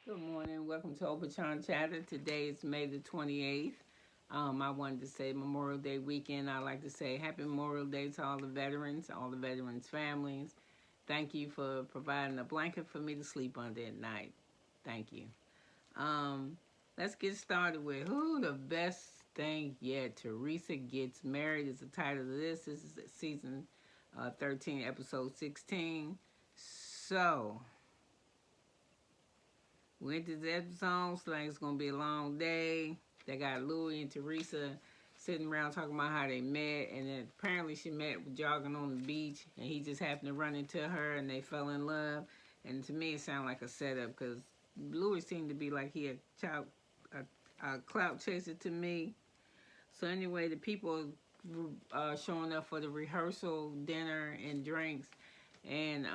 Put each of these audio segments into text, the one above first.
Good morning. Welcome to Open Charm Chatter. Today is May the 28th. I wanted to say Memorial Day weekend. I'd like to say Happy Memorial Day to all the veterans' families. Thank you for providing a blanket for me to sleep under at night. Thank you. Um, let's get started with who the best thing yet. Teresa Gets Married is the title of this. This is season 13, episode 16. So, went to that song, so like it's gonna be a long day. They got Louie and Teresa sitting around talking about how they met, and then apparently she met jogging on the beach, and he just happened to run into her, and they fell in love. And to me, it sounded like a setup because Louis seemed to be like he a clout chaser to me. So anyway, the people showing up for the rehearsal, dinner, and drinks. And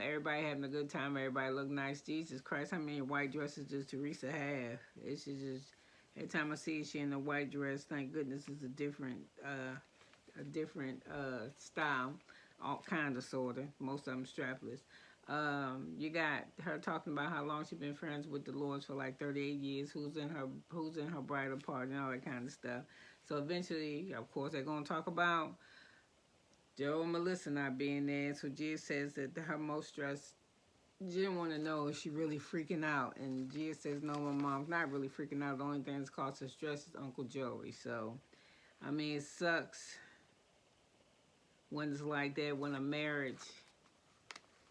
everybody having a good time. Everybody look nice. Jesus Christ, how many white dresses does Teresa have? It's just every time I see she in a white dress, thank goodness it's a different style, all kind of sorta. Most of them strapless. You got her talking about how long she's been friends with the Lords for like 38 years. Who's in her bridal party and all that kind of stuff. So eventually, of course, they're gonna talk about Joe and Melissa not being there. So Gia says that her most stress. Gia want to know if she really freaking out, and Gia says no, my mom's not really freaking out. The only thing that's caused her stress is Uncle Joey. So, I mean, it sucks when it's like that, when a marriage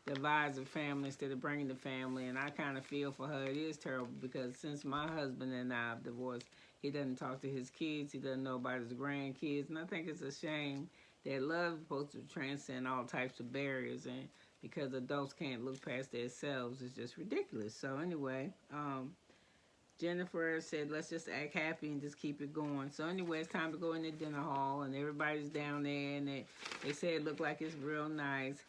divides a family instead of bringing the family. And I kind of feel for her. It is terrible because since my husband and I have divorced, he doesn't talk to his kids. He doesn't know about his grandkids. And I think it's a shame that love is supposed to transcend all types of barriers. And because adults can't look past themselves, it's just ridiculous. So anyway, Jennifer said, let's just act happy and just keep it going. So anyway, it's time to go in the dinner hall. And everybody's down there. And they say it looked like it's real nice.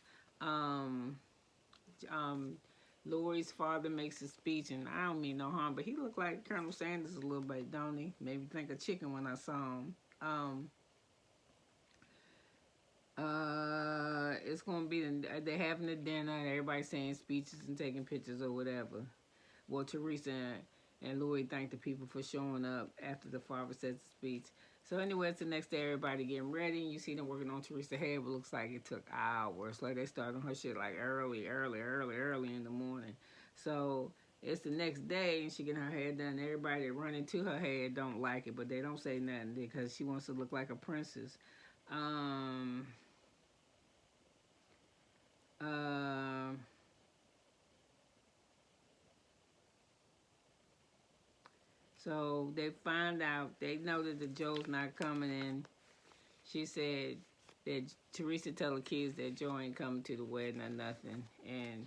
Lori's father makes a speech, and I don't mean no harm, but he looked like Colonel Sanders a little bit, don't he? Made me think of chicken when I saw him. It's gonna be they're having a dinner, and everybody's saying speeches and taking pictures or whatever. Well, Teresa and Louis thank the people for showing up after the father says the speech. So anyway, it's the next day, everybody getting ready, and you see them working on Teresa's hair, but it looks like it took hours. Like they started on her shit like early in the morning. So it's the next day, and she getting her hair done. Everybody that run into her hair don't like it, but they don't say nothing because she wants to look like a princess. Um, uh, so they find out, they know that the Joe's not coming in. She said that Teresa tell the kids that Joe ain't coming to the wedding or nothing. And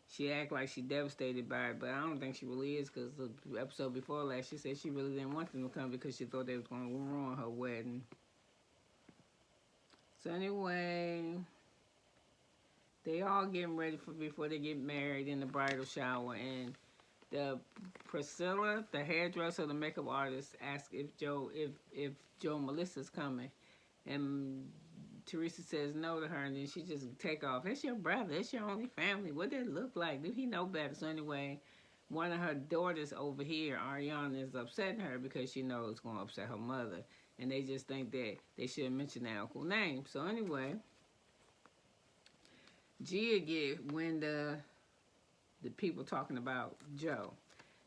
she act like she devastated by it, but I don't think she really is because the episode before last, she said she really didn't want them to come because she thought they was going to ruin her wedding. So anyway, they all getting ready for before they get married in the bridal shower. And the Priscilla, the hairdresser, the makeup artist, asked if Joe and Melissa's coming. And Teresa says no to her, and then she just take off. It's your brother. It's your only family. What did it look like? Did he know better? So anyway, one of her daughters over here, Ariana, is upsetting her because she knows it's going to upset her mother. And they just think that they shouldn't mention their uncle's name. So anyway, Gia get when the people talking about Joe.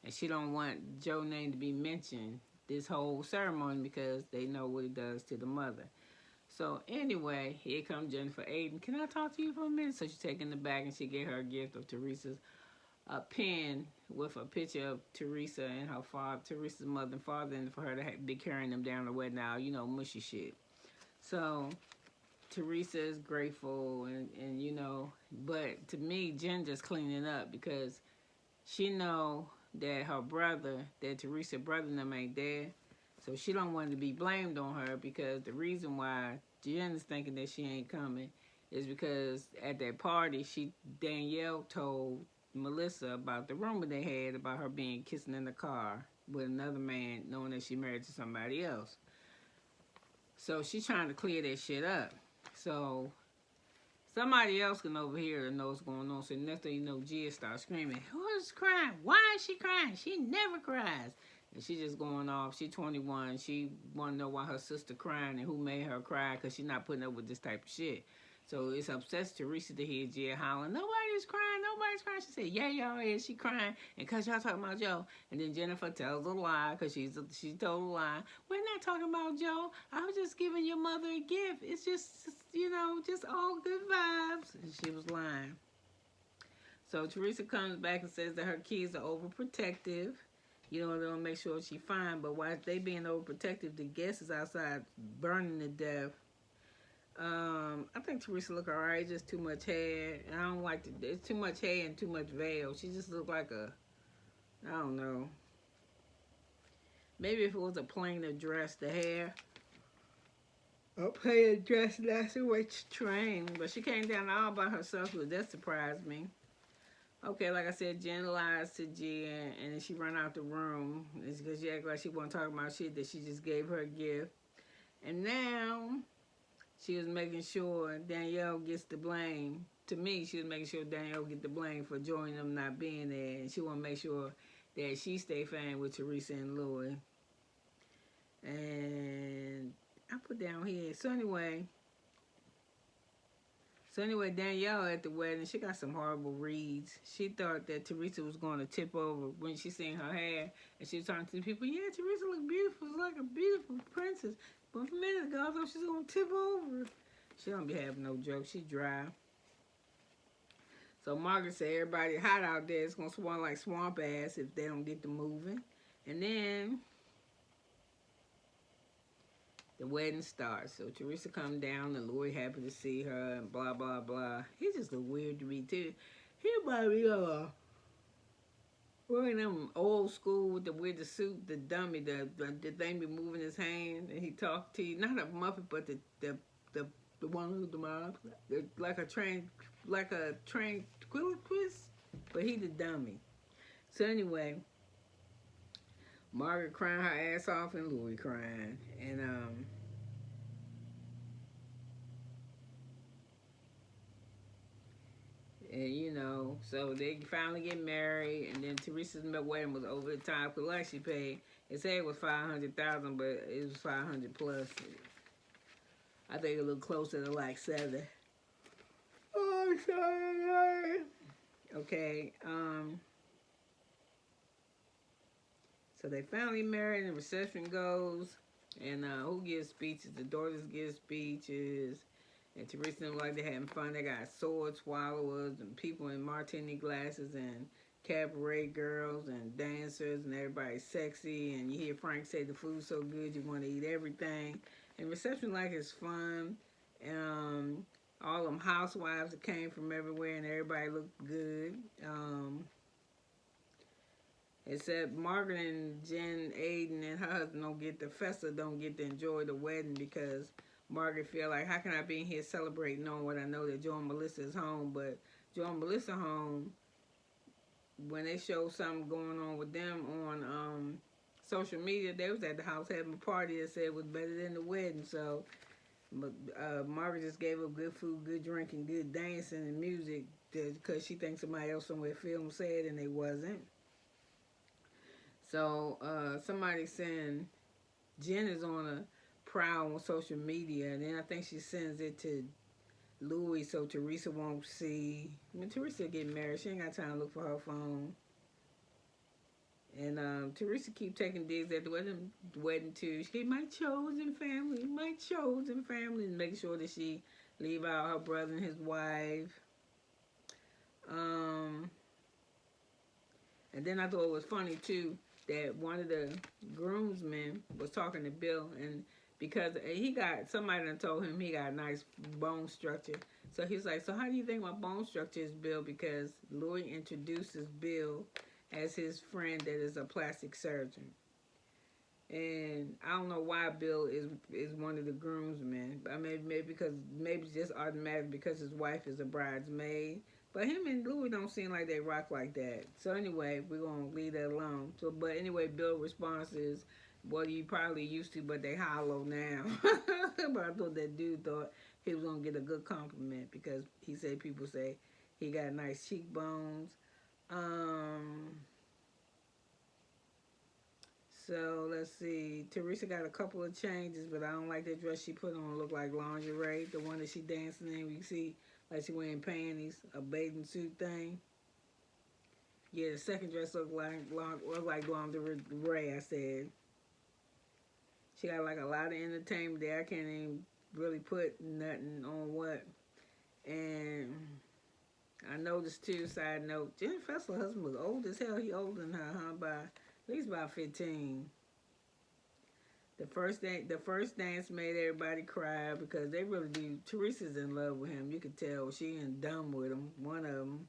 And she don't want Joe's name to be mentioned this whole ceremony because they know what it does to the mother. So anyway, here comes Jennifer Aiden. Can I talk to you for a minute? So she taking the bag and she gave her a gift of Teresa's pen with a picture of Teresa and her father, Teresa's mother and father, and for her to be carrying them down the wedding aisle, mushy shit. So Teresa is grateful and but to me, Jen just cleaning up because she know that her brother, that Teresa's brother and them ain't there. So she don't want to be blamed on her because the reason why Jen is thinking that she ain't coming is because at that party, Danielle told Melissa about the rumor they had about her being kissing in the car with another man, knowing that she married to somebody else. So she's trying to clear that shit up. So somebody else can overhear and know what's going on. So next thing you know, Gia starts screaming, "Who's crying? Why is she crying? She never cries." And she just going off. She 21. She want to know why her sister crying and who made her cry because she's not putting up with this type of shit. So it's upsets Teresa to hear Gia hollering, "Nobody's crying, nobody's crying." She said, "Yeah, y'all is. She crying. And because y'all talking about Joe." And then Jennifer tells a lie because she told a lie. "We're not talking about Joe. I was just giving your mother a gift. It's just, just all good vibes." And she was lying. So Teresa comes back and says that her kids are overprotective. They'll make sure she's fine. But while they being overprotective, the guest is outside burning to death. I think Teresa look alright, just too much hair. And I don't like it's too much hair and too much veil. She just look like I don't know. Maybe if it was a plainer dress, the hair. A plainer dress, that's a which train. But she came down all by herself, so that surprised me. Okay, like I said, Jen lies to Gia, and then she run out the room. It's because she act like she wasn't talking about shit, that she just gave her a gift. And now she was making sure Danielle gets the blame. To me, she was making sure Danielle get the blame for joining them not being there. And she want to make sure that she stay fine with Teresa and Louis. And I put down here. So anyway, Danielle at the wedding, she got some horrible reads. She thought that Teresa was going to tip over when she seen her hair. And she was talking to the people, "Yeah, Teresa look beautiful. It's like a beautiful princess." But a minute ago, I thought she's going to tip over. She don't be having no jokes. She dry. So Margaret said everybody hot out there. It's going to swamp like swamp ass if they don't get to moving. And then the wedding starts. So Teresa come down and Louis happy to see her and blah, blah, blah. He just look weird to me too. He might be wearing them old school with the suit, the dummy, the thing be moving his hand and he talk to you. Not a Muppet, but the one with the mouth, like a train quiz, but he the dummy. So anyway, Margaret crying her ass off and Louis crying, and so they finally get married, and then Teresa's wedding was over the top. Cause like she paid, it said it was $500,000, but it was 500 plus. I think a little closer to like 7. Oh, I'm sorry. Okay. So they finally married, and the reception goes, and who gives speeches? The daughters give speeches. And Teresa and them like they're having fun. They got sword swallowers and people in martini glasses and cabaret girls and dancers and everybody's sexy. And you hear Frank say the food's so good you want to eat everything. And reception like it's fun. All them housewives that came from everywhere and everybody looked good. Except Margaret and Jen Aiden and her husband don't get to enjoy the wedding because Margaret feel like, how can I be in here celebrating knowing what I know that Joe and Melissa is home, but Joe and Melissa home, when they show something going on with them on social media, they was at the house having a party that said it was better than the wedding. So Margaret just gave up good food, good drinking, good dancing and music because she thinks somebody else somewhere filmed said and they wasn't. So somebody saying Jen is on a prowl on social media, and then I think she sends it to Louis so Teresa won't see. I mean, Teresa get married. She ain't got time to look for her phone. And Teresa keep taking digs at the wedding too. She keep my chosen family, and making sure that she leave out her brother and his wife. And then I thought it was funny too that one of the groomsmen was talking to Bill, and because somebody done told him he got a nice bone structure. So he's like, "So how do you think my bone structure is, Bill?" Because Louis introduces Bill as his friend that is a plastic surgeon. And I don't know why Bill is one of the groomsmen. I mean, maybe it's just automatic because his wife is a bridesmaid. But him and Louis don't seem like they rock like that. So anyway, we're going to leave that alone. So, but anyway, Bill's response is, "Well, you probably used to, but they hollow now." But I thought that dude thought he was gonna get a good compliment because he said people say he got nice cheekbones. Um, so let's see. Teresa got a couple of changes, but I don't like that dress she put on. Look like lingerie. The one that she dancing in, we see like she wearing panties, a bathing suit thing. Yeah, the second dress looked like lingerie. I said she got like a lot of entertainment there. I can't even really put nothing on what. And I noticed too. Side note: Jenny Fessler's husband was old as hell. He older than her, huh? By at least about 15. The first dance made everybody cry because they really do. Teresa's in love with him. You could tell she ain't dumb with him. One of them.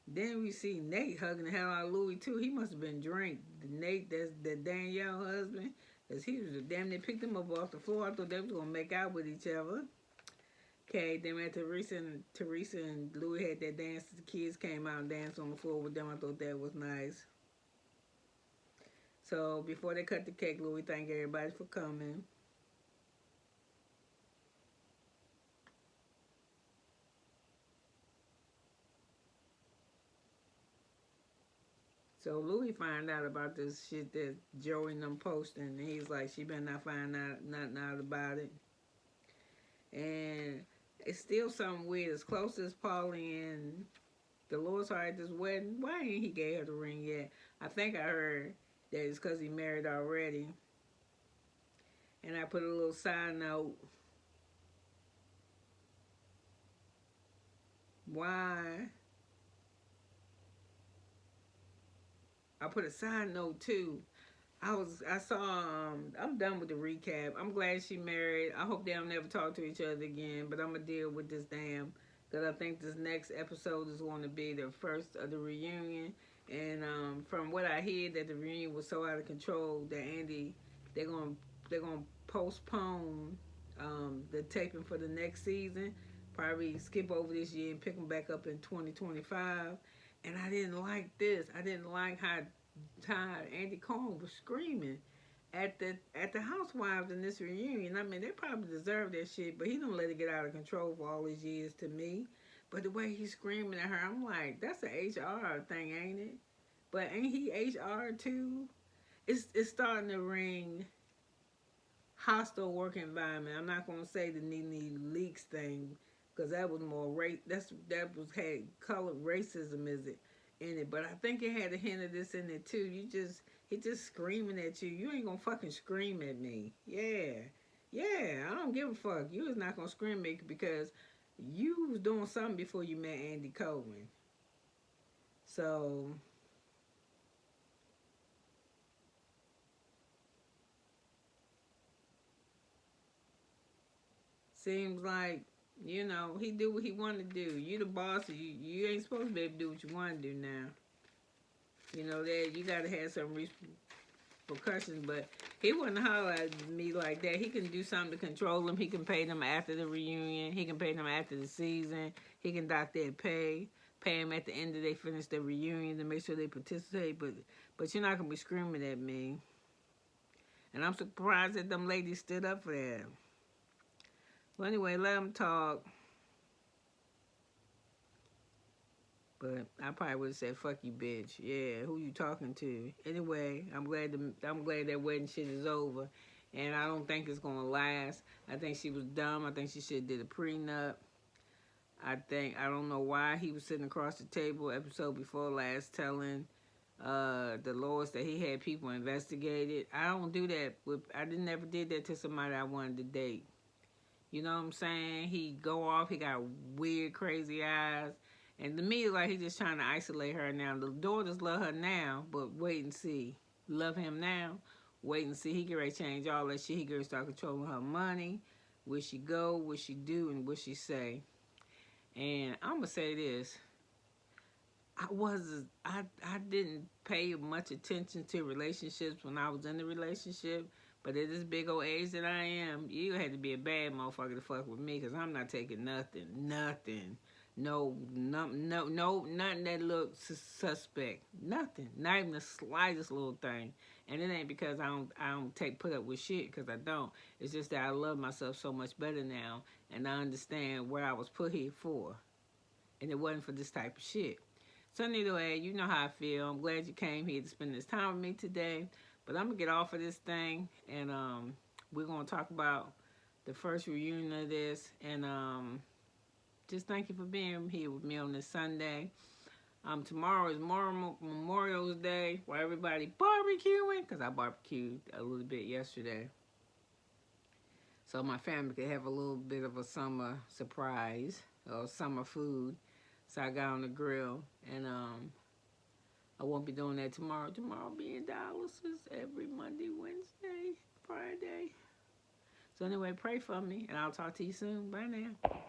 Then we see Nate hugging the hell out of Louis too. He must have been drunk. Nate, that's the Danielle husband, cause he was damn near picked him up off the floor. I thought they was gonna make out with each other. Okay, then when Teresa and Louis had that dance, the kids came out and danced on the floor with them. I thought that was nice. So before they cut the cake, Louis thanked everybody for coming. So Louis find out about this shit that Joey and them posting, and he's like, she better not find out nothing out about it. And it's still something weird. As close as Paulie and Dolores are at this wedding, why ain't he gave her the ring yet? I think I heard that it's because he married already. And I put a little side note. Why? I put a side note too. I saw I'm done with the recap. I'm glad she married. I hope they don't never talk to each other again, but I'm gonna deal with this damn because I think this next episode is going to be the first of the reunion. And from what I hear, that the reunion was so out of control that Andy they're gonna postpone the taping for the next season. Probably skip over this year and pick them back up in 2025. And I didn't like this. I didn't like how Andy Cohen was screaming at the housewives in this reunion. I mean, they probably deserve that shit, but he don't let it get out of control for all these years to me. But the way he's screaming at her, I'm like, that's an HR thing, ain't it? But ain't he HR too? It's starting to ring hostile work environment. I'm not gonna say the Nene Leaks thing because that was more that was had colored racism is it in it, but I think it had a hint of this in it too. He just screaming at you. You ain't gonna fucking scream at me. Yeah, I don't give a fuck. You was not gonna scream at me because you was doing something before you met Andy Cohen. So seems like he do what he want to do. You the boss. You ain't supposed to be able to do what you want to do now. That you got to have some repercussions. But he wouldn't holler at me like that. He can do something to control them. He can pay them after the reunion. He can pay them after the season. He can dock their pay. Pay them at the end of they finish the reunion to make sure they participate. But you're not going to be screaming at me. And I'm surprised that them ladies stood up for that. Well, anyway, let them talk. But I probably would have said, "Fuck you, bitch." Yeah, who you talking to? Anyway, I'm glad that wedding shit is over, and I don't think it's gonna last. I think she was dumb. I think she should have did a prenup. I don't know why he was sitting across the table episode before last telling Dolores that he had people investigated. I don't do that. I never did that to somebody I wanted to date. You know what I'm saying? He go off. He got weird, crazy eyes. And to me, it's like he's just trying to isolate her now. The daughters love her now, but wait and see. Love him now. Wait and see. He get ready to change all that shit. He get ready to start controlling her money. Where she go, what she do, and what she say. And I'm going to say this. I didn't pay much attention to relationships when I was in the relationship. But at this big old age that I am, you had to be a bad motherfucker to fuck with me because I'm not taking nothing. Nothing. No, nothing that looks suspect. Nothing. Not even the slightest little thing. And it ain't because I don't put up with shit, because I don't. It's just that I love myself so much better now, and I understand what I was put here for. And it wasn't for this type of shit. So anyway, you know how I feel. I'm glad you came here to spend this time with me today. But I'm going to get off of this thing, and we're going to talk about the first reunion of this. And just thank you for being here with me on this Sunday. Tomorrow is Memorial Day, where everybody barbecuing, because I barbecued a little bit yesterday. So my family could have a little bit of a summer surprise, or summer food. So I got on the grill, and I won't be doing that tomorrow. Tomorrow I'll be in dialysis every Monday, Wednesday, Friday. So anyway, pray for me, and I'll talk to you soon. Bye now.